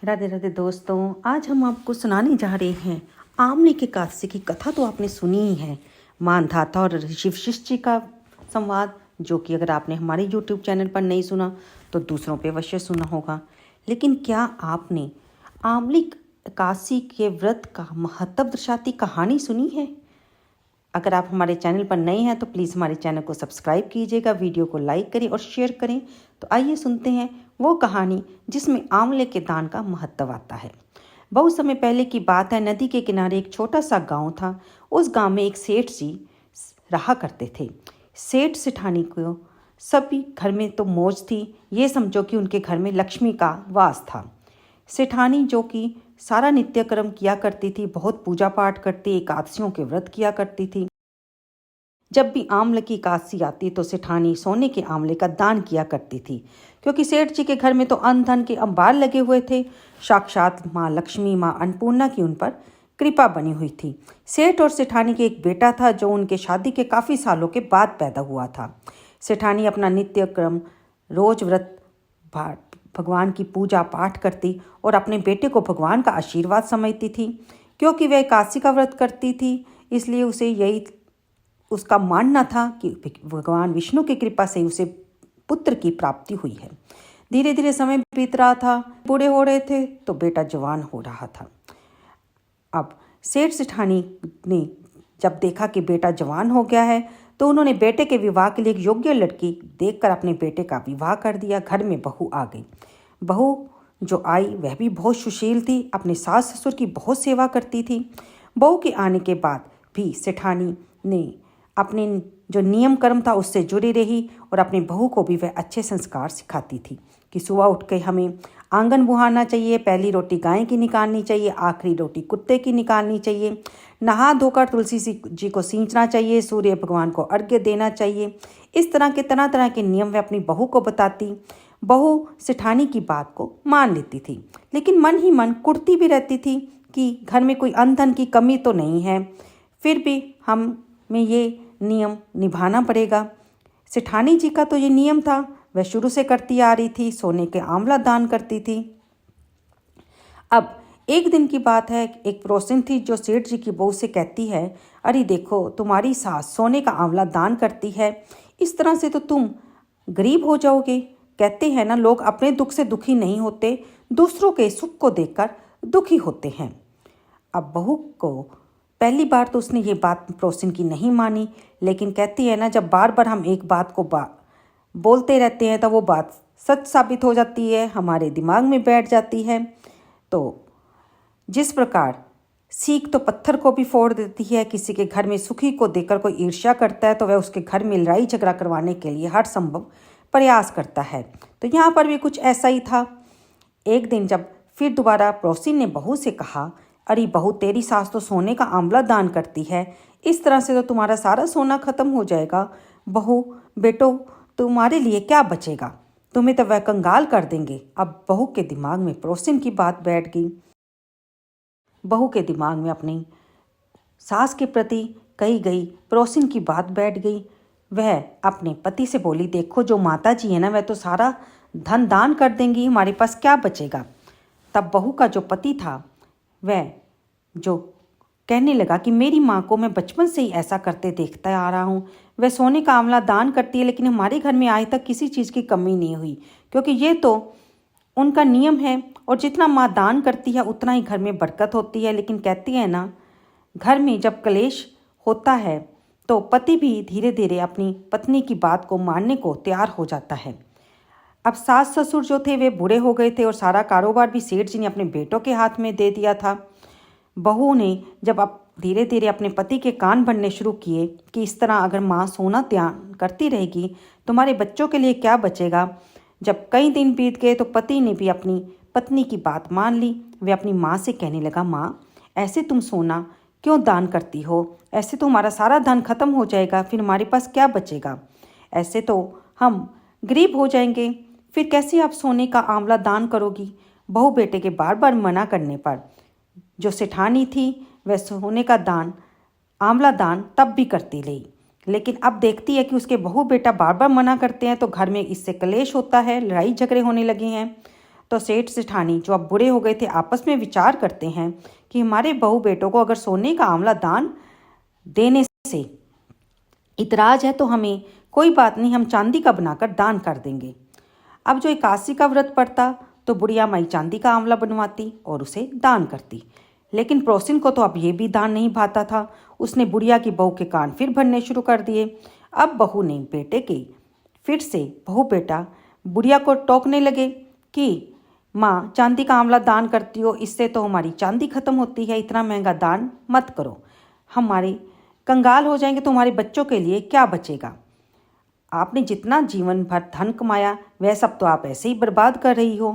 राधे राधे दोस्तों, आज हम आपको सुनाने जा रहे हैं आमले के कास्य की कथा। तो आपने सुनी ही है, मानधाता और ऋषि वशिष्ठ जी का संवाद, जो कि अगर आपने हमारे YouTube चैनल पर नहीं सुना तो दूसरों पे अवश्य सुना होगा। लेकिन क्या आपने आमले काशी के व्रत का महत्व दर्शाती कहानी सुनी है? अगर आप हमारे चैनल पर नए हैं तो प्लीज़ हमारे चैनल को सब्सक्राइब कीजिएगा, वीडियो को लाइक करें और शेयर करें। तो आइए सुनते हैं वो कहानी जिसमें आंवले के दान का महत्व आता है। बहुत समय पहले की बात है, नदी के किनारे एक छोटा सा गांव था। उस गांव में एक सेठ जी रहा करते थे। सेठ सेठानी को सभी घर में तो मौज थी, ये समझो कि उनके घर में लक्ष्मी का वास था। सेठानी जो कि सारा नित्य कर्म किया करती थी, बहुत पूजा पाठ करती, एकादशियों के व्रत किया करती थी। जब भी आंवले की एकादशी आती तो सेठानी सोने के आंवले का दान किया करती थी, क्योंकि सेठ जी के घर में तो अन्न धन के अंबार लगे हुए थे। साक्षात माँ लक्ष्मी, माँ अन्नपूर्णा की उन पर कृपा बनी हुई थी। सेठ और सेठानी के एक बेटा था जो उनके शादी के काफ़ी सालों के बाद पैदा हुआ था। सेठानी अपना नित्य क्रम रोज व्रत भगवान की पूजा पाठ करती और अपने बेटे को भगवान का आशीर्वाद समझती थी। क्योंकि वह एकादशी का व्रत करती थी, इसलिए उसे यही उसका मानना था कि भगवान विष्णु की कृपा से उसे पुत्र की प्राप्ति हुई है। धीरे धीरे समय बीत रहा था, बूढ़े हो रहे थे तो बेटा जवान हो रहा था। अब सेठ सेठानी ने जब देखा कि बेटा जवान हो गया है तो उन्होंने बेटे के विवाह के लिए एक योग्य लड़की देखकर अपने बेटे का विवाह कर दिया। घर में बहू आ गई। बहू जो आई वह भी बहुत सुशील थी, अपने सास ससुर की बहुत सेवा करती थी। बहू के आने के बाद भी सेठानी ने अपने जो नियम कर्म था उससे जुड़ी रही और अपनी बहू को भी वह अच्छे संस्कार सिखाती थी कि सुबह उठ के हमें आंगन बुहाना चाहिए, पहली रोटी गाय की निकालनी चाहिए, आखिरी रोटी कुत्ते की निकालनी चाहिए, नहा धोकर तुलसी जी को सींचना चाहिए, सूर्य भगवान को अर्घ्य देना चाहिए। इस तरह के नियम वह अपनी बहू को बताती। बहू सेठानी की बात को मान लेती थी, लेकिन मन ही मन कुढ़ती भी रहती थी कि घर में कोई अन्न धन की कमी तो नहीं है, फिर भी हमें ये नियम निभाना पड़ेगा। सेठानी जी का तो ये नियम था, वह शुरू से करती आ रही थी, सोने के आंवला दान करती थी। अब एक दिन की बात है, एक पड़ोसिन थी जो सेठ जी की बहू से कहती है, अरे देखो तुम्हारी सास सोने का आंवला दान करती है, इस तरह से तो तुम गरीब हो जाओगे। कहते हैं ना, लोग अपने दुख से दुखी नहीं होते, दूसरों के सुख को देखकर दुखी होते हैं। अब बहू को पहली बार तो उसने ये बात पड़ोसिन की नहीं मानी, लेकिन कहती है ना, जब बार बार हम एक बात को बोलते रहते हैं तो वो बात सच साबित हो जाती है, हमारे दिमाग में बैठ जाती है। तो जिस प्रकार सीख तो पत्थर को भी फोड़ देती है, किसी के घर में सुखी को देखकर कोई ईर्ष्या करता है तो वह उसके घर में लड़ाई झगड़ा करवाने के लिए हर संभव प्रयास करता है। तो यहाँ पर भी कुछ ऐसा ही था। एक दिन जब फिर दोबारा पड़ोसी ने बहू से कहा, अरे बहू तेरी सास तो सोने का आंवला दान करती है, इस तरह से तो तुम्हारा सारा सोना खत्म हो जाएगा। बहू बेटो तुम्हारे लिए क्या बचेगा, तुम्हें तो वह कंगाल कर देंगे। अब बहू के दिमाग में पड़ोसिन की बात बैठ गई। बहू के दिमाग में अपनी सास के प्रति कही गई पड़ोसिन की बात बैठ गई। वह अपने पति से बोली, देखो जो माता जी है ना, वह तो सारा धन दान कर देंगी, हमारे पास क्या बचेगा। तब बहू का जो पति था वह जो कहने लगा कि मेरी माँ को मैं बचपन से ही ऐसा करते देखता आ रहा हूँ, वह सोने का आंवला दान करती है, लेकिन हमारे घर में आज तक किसी चीज़ की कमी नहीं हुई, क्योंकि ये तो उनका नियम है और जितना माँ दान करती है उतना ही घर में बरकत होती है। लेकिन कहती है ना, घर में जब कलेश होता है तो पति भी धीरे धीरे अपनी पत्नी की बात को मानने को तैयार हो जाता है। अब सास ससुर जो थे वे बूढ़े हो गए थे और सारा कारोबार भी सेठ जी ने अपने बेटों के हाथ में दे दिया था। बहू ने जब अब धीरे धीरे अपने पति के कान भरने शुरू किए कि इस तरह अगर माँ सोना त्याग करती रहेगी तुम्हारे बच्चों के लिए क्या बचेगा। जब कई दिन बीत गए तो पति ने भी अपनी पत्नी की बात मान ली। वे अपनी माँ से कहने लगा, माँ ऐसे तुम सोना क्यों दान करती हो, ऐसे तो हमारा सारा धन खत्म हो जाएगा, फिर हमारे पास क्या बचेगा, ऐसे तो हम गरीब हो जाएंगे, फिर कैसे आप सोने का आंवला दान करोगी। बहू बेटे के बार बार मना करने पर जो सेठानी थी वह सोने का दान आंवला दान तब भी करती रही, लेकिन अब देखती है कि उसके बहू बेटा बार बार मना करते हैं तो घर में इससे कलेश होता है, लड़ाई झगड़े होने लगे हैं। तो सेठ सेठानी जो अब बूढ़े हो गए थे आपस में विचार करते हैं कि हमारे बहू बेटों को अगर सोने का आंवला दान देने से इतराज है तो हमें कोई बात नहीं, हम चांदी का बनाकर दान कर देंगे। अब जो एकादशी का व्रत पड़ता तो बुढ़िया माई चांदी का आंवला बनवाती और उसे दान करती। लेकिन प्रोसिन को तो अब ये भी दान नहीं भाता था। उसने बुढ़िया की बहू के कान फिर भरने शुरू कर दिए। अब बहू ने बेटे के फिर से बहू बेटा बुढ़िया को टोकने लगे कि माँ चांदी का आंवला दान करती हो, इससे तो हमारी चांदी खत्म होती है, इतना महंगा दान मत करो, हमारे कंगाल हो जाएंगे तो हमारे बच्चों के लिए क्या बचेगा। आपने जितना जीवन भर धन कमाया वह सब तो आप ऐसे ही बर्बाद कर रही हो।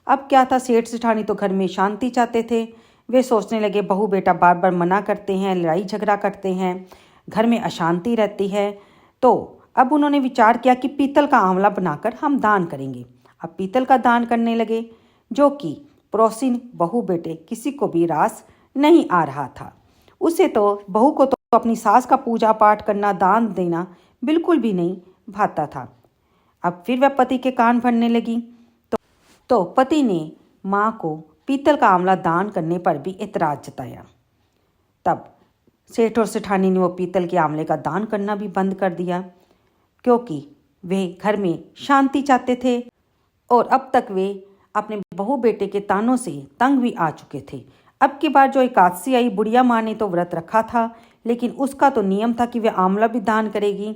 अब क्या था, सेठ सेठानी तो घर में शांति चाहते थे। वे सोचने लगे बहू बेटा बार बार मना करते हैं, लड़ाई झगड़ा करते हैं, घर में अशांति रहती है। तो अब उन्होंने विचार किया कि पीतल का आंवला बनाकर हम दान करेंगे। अब पीतल का दान करने लगे, जो कि प्रोसिन बहू बेटे किसी को भी रास नहीं आ रहा था। उसे तो बहू को तो अपनी सास का पूजा पाठ करना, दान देना बिल्कुल भी नहीं भाता था। अब फिर वह पति के कान भरने लगी तो पति ने माँ को पीतल का आंवला दान करने पर भी एतराज जताया। तब सेठ और सेठानी ने वो पीतल के आंवले का दान करना भी बंद कर दिया, क्योंकि वे घर में शांति चाहते थे और अब तक वे अपने बहू बेटे के तानों से तंग भी आ चुके थे। अब की बार जो एकादशी आई, बुढ़िया माँ ने तो व्रत रखा था, लेकिन उसका तो नियम था कि वे आंवला भी दान करेगी।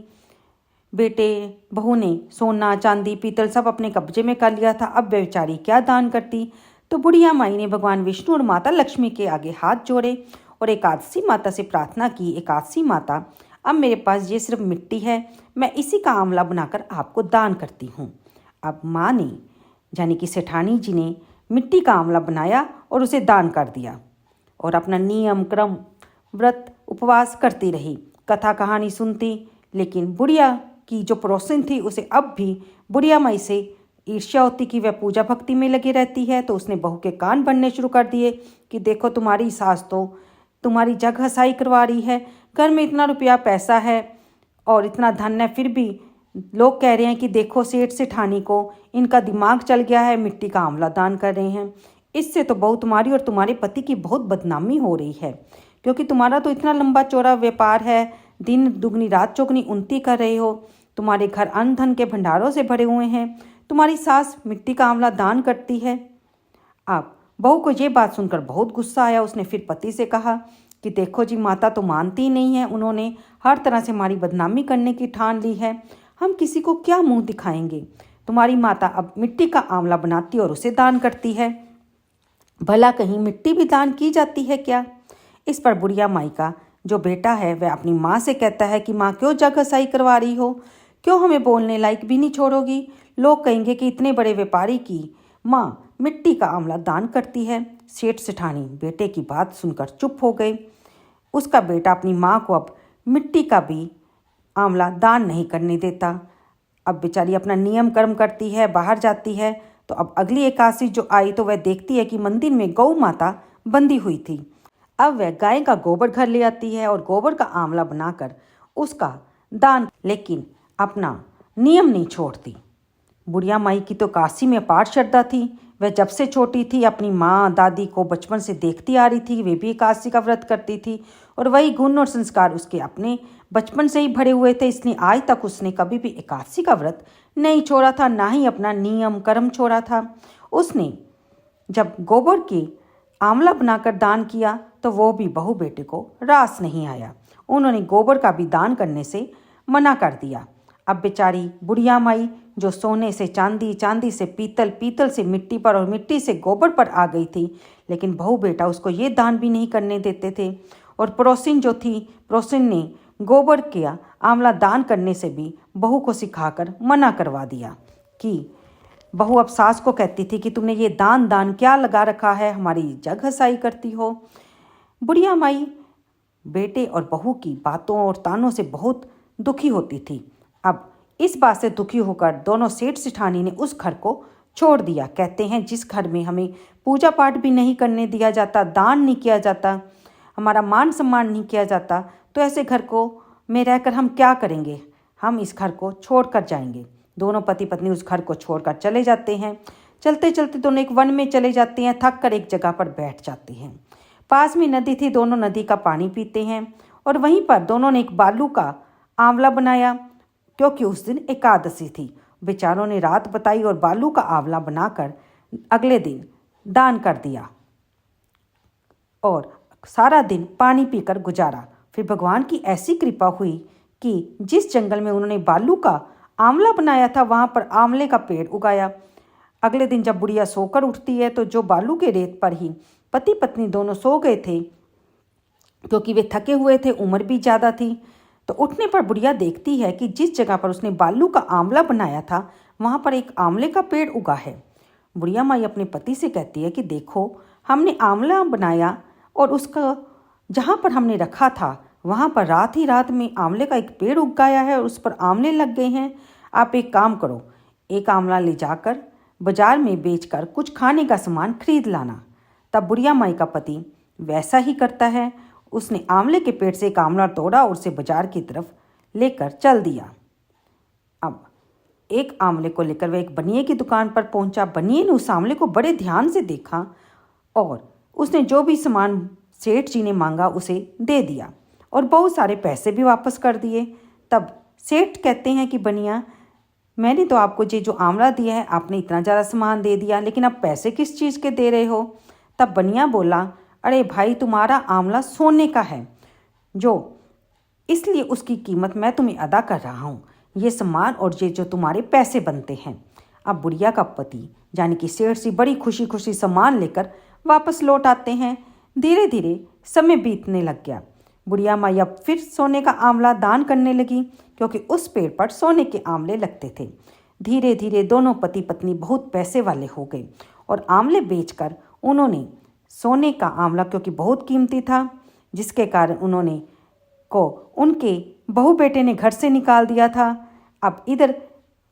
बेटे बहू ने सोना चांदी पीतल सब अपने कब्जे में कर लिया था। अब वे बेचारी क्या दान करती। तो बुढ़िया माई ने भगवान विष्णु और माता लक्ष्मी के आगे हाथ जोड़े और एकादशी माता से प्रार्थना की, एकादशी माता अब मेरे पास ये सिर्फ मिट्टी है, मैं इसी का आंवला बनाकर आपको दान करती हूँ। अब माँ ने यानी कि सेठानी जी ने मिट्टी का आंवला बनाया और उसे दान कर दिया और अपना नियम क्रम व्रत उपवास करती रही, कथा कहानी सुनती। लेकिन बुढ़िया की जो पड़ोसिन थी उसे अब भी बुढ़िया माई से ईर्ष्या होती कि वह पूजा भक्ति में लगी रहती है। तो उसने बहू के कान भरने शुरू कर दिए कि देखो तुम्हारी सास तो तुम्हारी जग हसाई करवा रही है, घर में इतना रुपया पैसा है और इतना धन है, फिर भी लोग कह रहे हैं कि देखो सेठ सेठानी को इनका दिमाग चल गया है, मिट्टी का आंवला दान कर रहे हैं। इससे तो बहू तुम्हारी और तुम्हारे पति की बहुत बदनामी हो रही है, क्योंकि तुम्हारा तो इतना लंबा चौड़ा व्यापार है, दिन दुगनी रात चौगनी उन्नति कर रहे हो, तुम्हारे घर अन्न धन के भंडारों से भरे हुए हैं, तुम्हारी सास मिट्टी का आंवला दान करती है। अब बहू को ये बात सुनकर बहुत गुस्सा आया। उसने फिर पति से कहा कि देखो जी, माता तो मानती ही नहीं है, उन्होंने हर तरह से हमारी बदनामी करने की ठान ली है, हम किसी को क्या मुंह दिखाएंगे। तुम्हारी माता अब मिट्टी का आंवला बनाती और उसे दान करती है, भला कहीं मिट्टी भी दान की जाती है क्या। इस पर बुढ़िया माई का जो बेटा है वह अपनी माँ से कहता है कि माँ क्यों जग हसाई करवा रही हो, क्यों हमें बोलने लायक भी नहीं छोड़ोगी। लोग कहेंगे कि इतने बड़े व्यापारी की माँ मिट्टी का आंवला दान करती है। सेठ सेठानी बेटे की बात सुनकर चुप हो गए। उसका बेटा अपनी माँ को अब मिट्टी का भी आंवला दान नहीं करने देता। अब बेचारी अपना नियम कर्म करती है, बाहर जाती है। तो अब अगली एकादशी जो आई तो वह देखती है कि मंदिर में गौ माता बंधी हुई थी। अब वह गाय का गोबर घर ले आती है और गोबर का आंवला बनाकर उसका दान, लेकिन अपना नियम नहीं छोड़ती। बुढ़िया माई की तो काशी में अपार श्रद्धा थी। वह जब से छोटी थी अपनी माँ दादी को बचपन से देखती आ रही थी, वे भी एकादशी का व्रत करती थी और वही गुण और संस्कार उसके अपने बचपन से ही भरे हुए थे। इसलिए आज तक उसने कभी भी एकादशी का व्रत नहीं छोड़ा था, ना ही अपना नियम कर्म छोड़ा था। उसने जब गोबर की आंवला बनाकर दान किया तो वो भी बहू बेटे को रास नहीं आया। उन्होंने गोबर का भी दान करने से मना कर दिया। अब बेचारी बुढ़िया माई जो सोने से चांदी, चांदी से पीतल, पीतल से मिट्टी पर और मिट्टी से गोबर पर आ गई थी, लेकिन बहू बेटा उसको ये दान भी नहीं करने देते थे। और पड़ोसिन जो थी, पड़ोसिन ने गोबर किया आंवला दान करने से भी बहू को सिखाकर मना करवा दिया कि बहू अब सास को कहती थी कि तुमने ये दान क्या लगा रखा है, हमारी जग हसाई करती हो। बुढ़िया माई बेटे और बहू की बातों और तानों से बहुत दुखी होती थी। अब इस बात से दुखी होकर दोनों सेठ सेठानी ने उस घर को छोड़ दिया। कहते हैं जिस घर में हमें पूजा पाठ भी नहीं करने दिया जाता, दान नहीं किया जाता, हमारा मान सम्मान नहीं किया जाता, तो ऐसे घर को में रहकर हम क्या करेंगे, हम इस घर को छोड़ कर जाएंगे। दोनों पति पत्नी उस घर को छोड़कर चले जाते हैं। चलते चलते दोनों एक वन में चले जाते हैं। थक कर एक जगह पर बैठ जाते हैं। पास में नदी थी, दोनों नदी का पानी पीते हैं और वहीं पर दोनों ने एक बालू का आंवला बनाया, क्योंकि उस दिन एकादशी थी। बेचारों ने रात बताई और बालू का आंवला बनाकर अगले दिन दान कर दिया और सारा दिन पानी पीकर गुजारा। फिर भगवान की ऐसी कृपा हुई कि जिस जंगल में उन्होंने बालू का आंवला बनाया था वहाँ पर आंवले का पेड़ उगाया। अगले दिन जब बुढ़िया सोकर उठती है तो जो बालू के रेत पर ही पति पत्नी दोनों सो गए थे, क्योंकि वे थके हुए थे, उम्र भी ज़्यादा थी। तो उठने पर बुढ़िया देखती है कि जिस जगह पर उसने बालू का आंवला बनाया था वहाँ पर एक आंवले का पेड़ उगा है। बुढ़िया माई अपने पति से कहती है कि देखो, हमने आंवला बनाया और उसका जहाँ पर हमने रखा था वहाँ पर रात ही रात में आंवले का एक पेड़ उग गया है और उस पर आंवले लग गए हैं। आप एक काम करो, एक आंवला ले जाकर बाजार में बेचकर कुछ खाने का सामान खरीद लाना। तब बुढ़िया माई का पति वैसा ही करता है। उसने आंवले के पेड़ से एक आंवला तोड़ा और उसे बाजार की तरफ लेकर चल दिया। अब एक आंवले को लेकर वह एक बनिए की दुकान पर पहुंचा। बनिए ने उस आंवले को बड़े ध्यान से देखा और उसने जो भी सामान सेठ जी ने मांगा उसे दे दिया और बहुत सारे पैसे भी वापस कर दिए। तब सेठ कहते हैं कि बनिया, मैंने तो आपको ये जो आंवला दिया है, आपने इतना ज़्यादा सामान दे दिया, लेकिन अब पैसे किस चीज़ के दे रहे हो? तब बनिया बोला, अरे भाई, तुम्हारा आंवला सोने का है, जो इसलिए उसकी कीमत मैं तुम्हें अदा कर रहा हूँ। ये सामान और ये जो तुम्हारे पैसे बनते हैं। अब बुढ़िया का पति यानी कि सेठ जी बड़ी खुशी खुशी सामान लेकर वापस लौट आते हैं। धीरे धीरे समय बीतने लग गया। बुढ़िया माई अब फिर सोने का आंवला दान करने लगी, क्योंकि उस पेड़ पर सोने के आंवले लगते थे। धीरे धीरे दोनों पति पत्नी बहुत पैसे वाले हो गए और आंवले बेचकर उन्होंने सोने का आंवला, क्योंकि बहुत कीमती था, जिसके कारण उन्होंने को उनके बहू बेटे ने घर से निकाल दिया था। अब इधर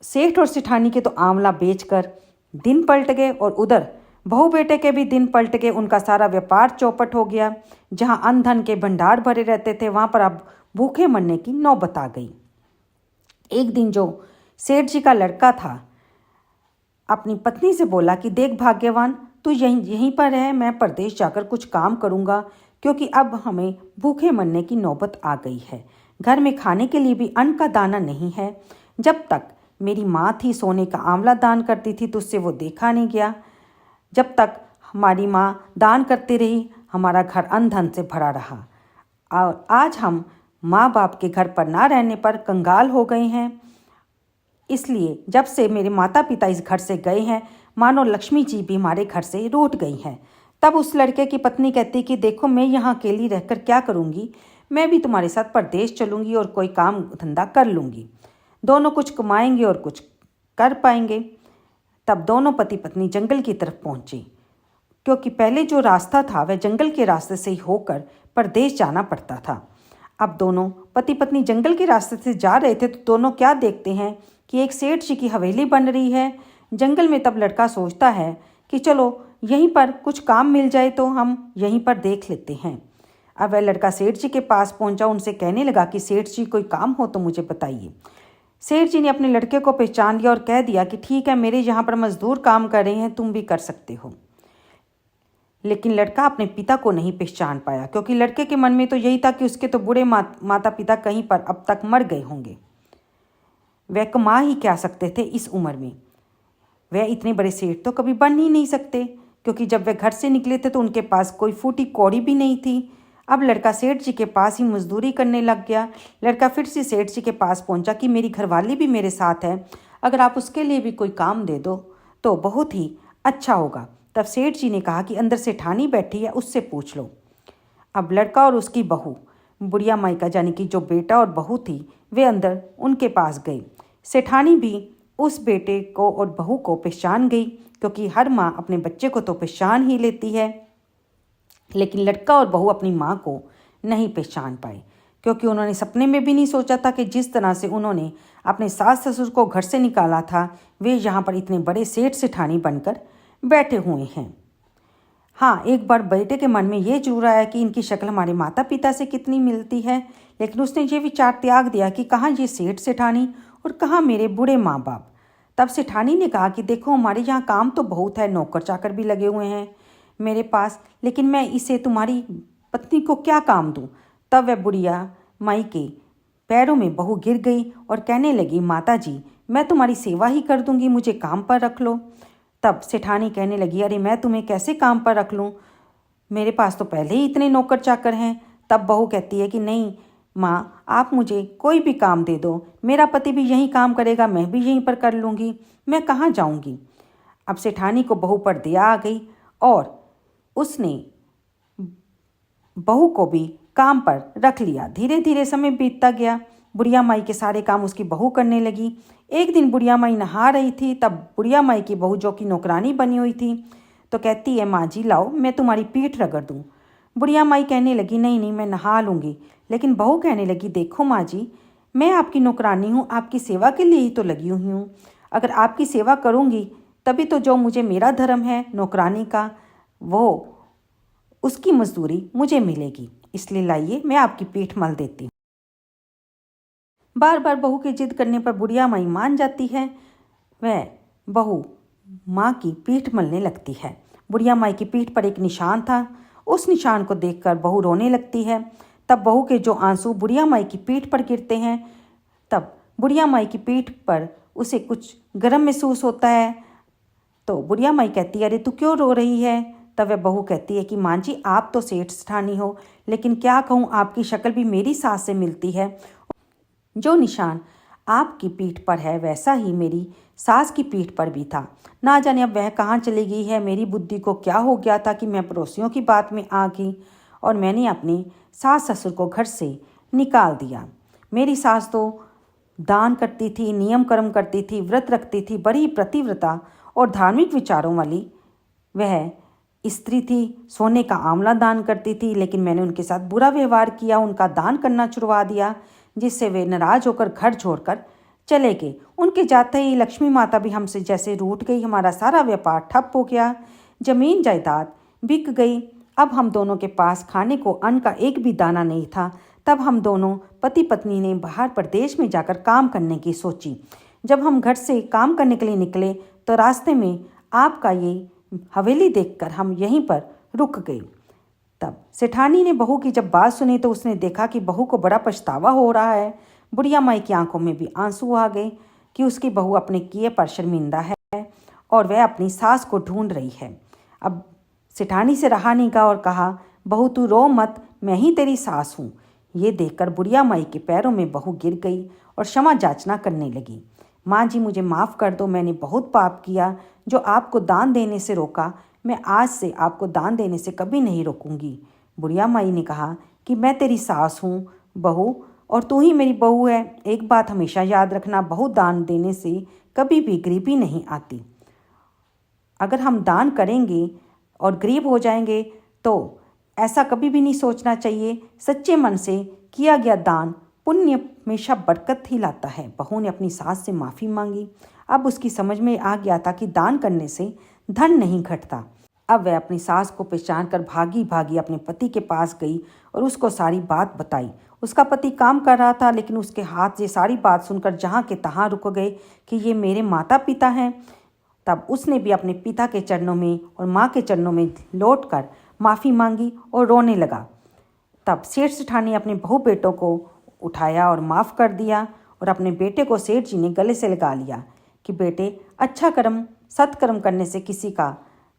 सेठ और सेठानी के तो आंवला बेचकर दिन पलट गए और उधर बहू बेटे के भी दिन पलट गए। उनका सारा व्यापार चौपट हो गया। जहां अन्न धन के भंडार भरे रहते थे वहां पर अब भूखे मरने की नौबत आ गई। एक दिन जो सेठ जी का लड़का था अपनी पत्नी से बोला कि देख भाग्यवान, तू यहीं पर रह, मैं परदेश जाकर कुछ काम करूँगा, क्योंकि अब हमें भूखे मरने की नौबत आ गई है। घर में खाने के लिए भी अन्न का दाना नहीं है। जब तक मेरी माँ थी सोने का आंवला दान करती थी तो उससे वो देखा नहीं गया। जब तक हमारी माँ दान करती रही हमारा घर अन्न धन से भरा रहा। और आज हम माँ बाप के घर पर ना रहने पर कंगाल हो गए हैं। इसलिए जब से मेरे माता पिता इस घर से गए हैं, मानो लक्ष्मी जी भी हमारे घर से रूठ गई हैं। तब उस लड़के की पत्नी कहती कि देखो, मैं यहाँ अकेली रहकर क्या करूँगी, मैं भी तुम्हारे साथ परदेश चलूँगी और कोई काम धंधा कर लूँगी, दोनों कुछ कमाएंगे और कुछ कर पाएंगे। तब दोनों पति पत्नी जंगल की तरफ पहुँचे, क्योंकि पहले जो रास्ता था वह जंगल के रास्ते से ही होकर परदेश जाना पड़ता था। अब दोनों पति पत्नी जंगल के रास्ते से जा रहे थे तो दोनों क्या देखते हैं कि एक सेठ जी की हवेली बन रही है जंगल में। तब लड़का सोचता है कि चलो यहीं पर कुछ काम मिल जाए तो हम यहीं पर देख लेते हैं। अब वह लड़का सेठ जी के पास पहुंचा, उनसे कहने लगा कि सेठ जी कोई काम हो तो मुझे बताइए। सेठ जी ने अपने लड़के को पहचान लिया और कह दिया कि ठीक है, मेरे यहाँ पर मजदूर काम कर रहे हैं, तुम भी कर सकते हो। लेकिन लड़का अपने पिता को नहीं पहचान पाया, क्योंकि लड़के के मन में तो यही था कि उसके तो बूढ़े माता पिता कहीं पर अब तक मर गए होंगे। वह कमा ही क्या सकते थे इस उम्र में। वह इतने बड़े सेठ तो कभी बन ही नहीं सकते, क्योंकि जब वे घर से निकले थे तो उनके पास कोई फूटी कौड़ी भी नहीं थी। अब लड़का सेठ जी के पास ही मजदूरी करने लग गया। लड़का फिर से सेठ जी के पास पहुंचा कि मेरी घरवाली भी मेरे साथ है, अगर आप उसके लिए भी कोई काम दे दो तो बहुत ही अच्छा होगा। तब सेठ जी ने कहा कि अंदर सेठानी बैठी है, उससे पूछ लो। अब लड़का और उसकी बहू, बुढ़िया माई का यानी कि जो बेटा और बहू थी, वे अंदर उनके पास गए। सेठानी भी उस बेटे को और बहू को पहचान गई, क्योंकि हर माँ अपने बच्चे को तो पहचान ही लेती है। लेकिन लड़का और बहू अपनी माँ को नहीं पहचान पाए, क्योंकि उन्होंने सपने में भी नहीं सोचा था कि जिस तरह से उन्होंने अपने सास ससुर को घर से निकाला था वे यहाँ पर इतने बड़े सेठ सेठानी बनकर बैठे हुए हैं। हाँ, एक बार बेटे के मन में ये जरूर आया कि इनकी शक्ल हमारे माता पिता से कितनी मिलती है, लेकिन उसने ये विचार त्याग दिया कि कहाँ ये सेठ सेठानी और कहाँ मेरे बूढ़े माँ बाप। तब सेठानी ने कहा कि देखो हमारे यहाँ काम तो बहुत है, नौकर चाकर भी लगे हुए हैं मेरे पास, लेकिन मैं इसे तुम्हारी पत्नी को क्या काम दूँ। तब वह बुढ़िया माई के पैरों में बहू गिर गई और कहने लगी, माता जी मैं तुम्हारी सेवा ही कर दूंगी, मुझे काम पर रख लो। तब सेठानी कहने लगी, अरे मैं तुम्हें कैसे काम पर रख लूँ, मेरे पास तो पहले ही इतने नौकर चाकर हैं। तब बहू कहती है कि नहीं माँ, आप मुझे कोई भी काम दे दो, मेरा पति भी यहीं काम करेगा, मैं भी यहीं पर कर लूँगी, मैं कहाँ जाऊँगी। अब सेठानी को बहू पर दया आ गई और उसने बहू को भी काम पर रख लिया। धीरे धीरे समय बीतता गया, बुढ़िया माई के सारे काम उसकी बहू करने लगी। एक दिन बुढ़िया माई नहा रही थी, तब बुढ़िया माई की बहू जो कि नौकरानी बनी हुई थी तो कहती है, माँ जी लाओ मैं तुम्हारी पीठ रगड़ दूँ। बुढ़िया माई कहने लगी, नहीं नहीं मैं नहा लूँगी। लेकिन बहू कहने लगी, देखो माँ जी मैं आपकी नौकरानी हूँ, आपकी सेवा के लिए ही तो लगी हुई हूँ, अगर आपकी सेवा करूँगी तभी तो जो मुझे मेरा धर्म है नौकरानी का वो उसकी मजदूरी मुझे मिलेगी, इसलिए लाइए मैं आपकी पीठ मल देती हूँ। बार बार बहू की जिद करने पर बुढ़िया माई मान जाती है। वह बहू माँ की पीठ मलने लगती है। बुढ़िया माई की पीठ पर एक निशान था, उस निशान को देखकर बहू रोने लगती है। तब बहू के जो आंसू बुढ़िया माई की पीठ पर गिरते हैं, तब बुढ़िया माई की पीठ पर उसे कुछ गर्म महसूस होता है। तो बुढ़िया माई कहती है, अरे तू क्यों रो रही है। तब वह बहू कहती है कि माँ जी आप तो सेठ सेठानी हो, लेकिन क्या कहूँ आपकी शक्ल भी मेरी सास से मिलती है, जो निशान आपकी पीठ पर है वैसा ही मेरी सास की पीठ पर भी था। ना जाने अब वह कहाँ चली गई है, मेरी बुद्धि को क्या हो गया था कि मैं पड़ोसियों की बात में आ गई और मैंने अपने सास ससुर को घर से निकाल दिया। मेरी सास तो दान करती थी, नियम कर्म करती थी, व्रत रखती थी, बड़ी प्रतिव्रता और धार्मिक विचारों वाली वह स्त्री थी, सोने का आंवला दान करती थी, लेकिन मैंने उनके साथ बुरा व्यवहार किया, उनका दान करना छुड़वा दिया, जिससे वे नाराज होकर घर छोड़कर चले गए। उनके जाते ही लक्ष्मी माता भी हमसे जैसे रूठ गई, हमारा सारा व्यापार ठप हो गया, जमीन जायदाद बिक गई। अब हम दोनों के पास खाने को अन्न का एक भी दाना नहीं था। तब हम दोनों पति पत्नी ने बाहर प्रदेश में जाकर काम करने की सोची। जब हम घर से काम करने के लिए निकले तो रास्ते में आपका ये हवेली देखकर हम यहीं पर रुक गए। तब सेठानी ने बहू की जब बात सुनी तो उसने देखा कि बहू को बड़ा पछतावा हो रहा है। बुढ़िया माई की आंखों में भी आंसू आ गए कि उसकी बहू अपने किए पर शर्मिंदा है और वह अपनी सास को ढूंढ रही है। अब सेठानी से रहा नहीं गया और कहा, बहू तू रो मत, मैं ही तेरी सास हूँ। ये देखकर बुढ़िया माई के पैरों में बहू गिर गई और क्षमा याचना करने लगी। माँ जी मुझे माफ़ कर दो, मैंने बहुत पाप किया जो आपको दान देने से रोका, मैं आज से आपको दान देने से कभी नहीं रोकूंगी। बुढ़िया माई ने कहा कि मैं तेरी सास हूँ बहू और तू ही मेरी बहू है, एक बात हमेशा याद रखना, बहुत दान देने से कभी भी गरीबी नहीं आती। अगर हम दान करेंगे और गरीब हो जाएंगे तो ऐसा कभी भी नहीं सोचना चाहिए। सच्चे मन से किया गया दान पुण्य हमेशा बरकत ही लाता है। बहू ने अपनी सास से माफ़ी मांगी। अब उसकी समझ में आ गया था कि दान करने से धन नहीं घटता। अब वह अपनी सास को पहचान कर भागी भागी अपने पति के पास गई और उसको सारी बात बताई। उसका पति काम कर रहा था, लेकिन उसके हाथ से सारी बात सुनकर जहाँ के तहाँ रुक गए कि ये मेरे माता पिता हैं। तब उसने भी अपने पिता के चरणों में और माँ के चरणों में लौटकर माफ़ी मांगी और रोने लगा। तब सेठ सेठानी अपने बहू बेटों को उठाया और माफ़ कर दिया और अपने बेटे को सेठ जी ने गले से लगा लिया कि बेटे अच्छा कर्म सत्कर्म करने से किसी का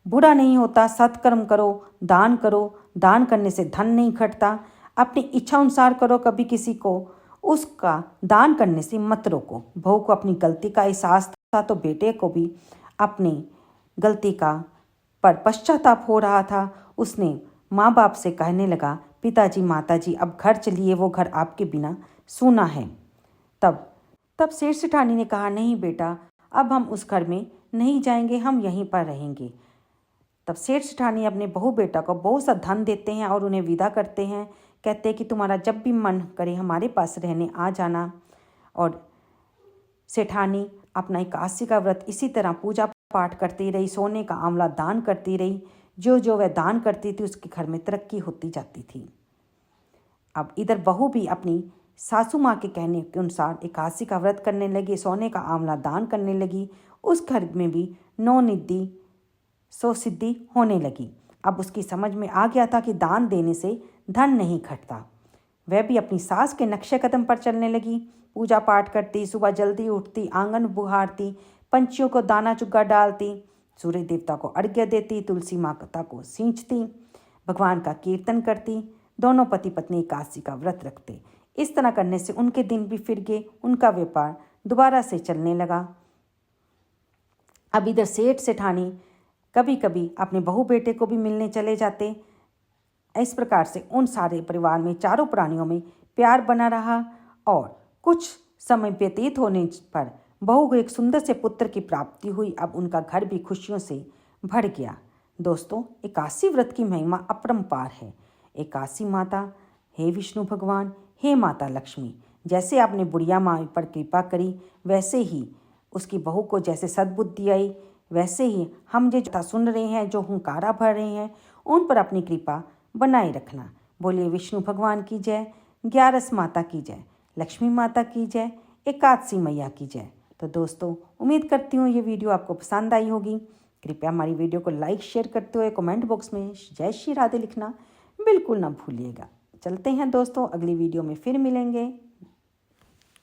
बुरा नहीं होता, सत्कर्म करो, दान करने से धन नहीं घटता, अपनी इच्छा अनुसार करो, कभी किसी को उसका दान करने से मत रोको। बहू को अपनी गलती का एहसास था तो बेटे को भी अपनी गलती का पर पश्चाताप हो रहा था। उसने माँ बाप से कहने लगा, पिताजी माताजी अब घर चलिए, वो घर आपके बिना सूना है। तब सेठ सेठानी ने कहा, नहीं बेटा अब हम उस घर में नहीं जाएंगे, हम यहीं पर रहेंगे। तब सेठ सेठानी अपने बहू बेटा को बहुत सा धन देते हैं और उन्हें विदा करते हैं। कहते हैं कि तुम्हारा जब भी मन करे हमारे पास रहने आ जाना। और सेठानी अपना एकादशी का व्रत इसी तरह पूजा पाठ करती रही, सोने का आंवला दान करती रही। जो जो वह दान करती थी उसके घर में तरक्की होती जाती थी। अब इधर बहू भी अपनी सासू माँ के कहने के अनुसार एकादशी का व्रत करने लगी, सोने का आंवला दान करने लगी उस घर में भी 9 निधि 100 सिद्धि होने लगी। अब उसकी समझ में आ गया था कि दान देने से धन नहीं घटता। वह भी अपनी सास के नक्शे कदम पर चलने लगी। पूजा पाठ करती, सुबह जल्दी उठती, आंगन बुहारती, पंछियों को दाना चुग्गा डालती, सूर्य देवता को अर्घ्य देती, तुलसी माता को सींचती, भगवान का कीर्तन करती। दोनों पति पत्नी एकादशी का व्रत रखते। इस तरह करने से उनके दिन भी फिर गए, उनका व्यापार दोबारा से चलने लगा। अब इधर सेठ सेठानी कभी कभी अपने बहू बेटे को भी मिलने चले जाते। इस प्रकार से उन सारे परिवार में चारों प्राणियों में प्यार बना रहा और कुछ समय व्यतीत होने पर बहू को एक सुंदर से पुत्र की प्राप्ति हुई। अब उनका घर भी खुशियों से भर गया। दोस्तों, एकादशी व्रत की महिमा अपरंपार है। एकादशी माता, हे विष्णु भगवान, हे माता लक्ष्मी, जैसे आपने बुढ़िया माँ पर कृपा करी, वैसे ही उसकी बहू को जैसे सद्बुद्धि आई, वैसे ही हम जो कथा सुन रहे हैं, जो हुंकारा भर रहे हैं, उन पर अपनी कृपा बनाए रखना। बोलिए विष्णु भगवान की जय, ग्यारस माता की जय, लक्ष्मी माता की जय, एकादशी मैया की जय। तो दोस्तों, उम्मीद करती हूँ ये वीडियो आपको पसंद आई होगी। कृपया हमारी वीडियो को लाइक शेयर करते हुए कमेंट बॉक्स में जय श्री राधे लिखना बिल्कुल ना भूलिएगा। चलते हैं दोस्तों, अगली वीडियो में फिर मिलेंगे।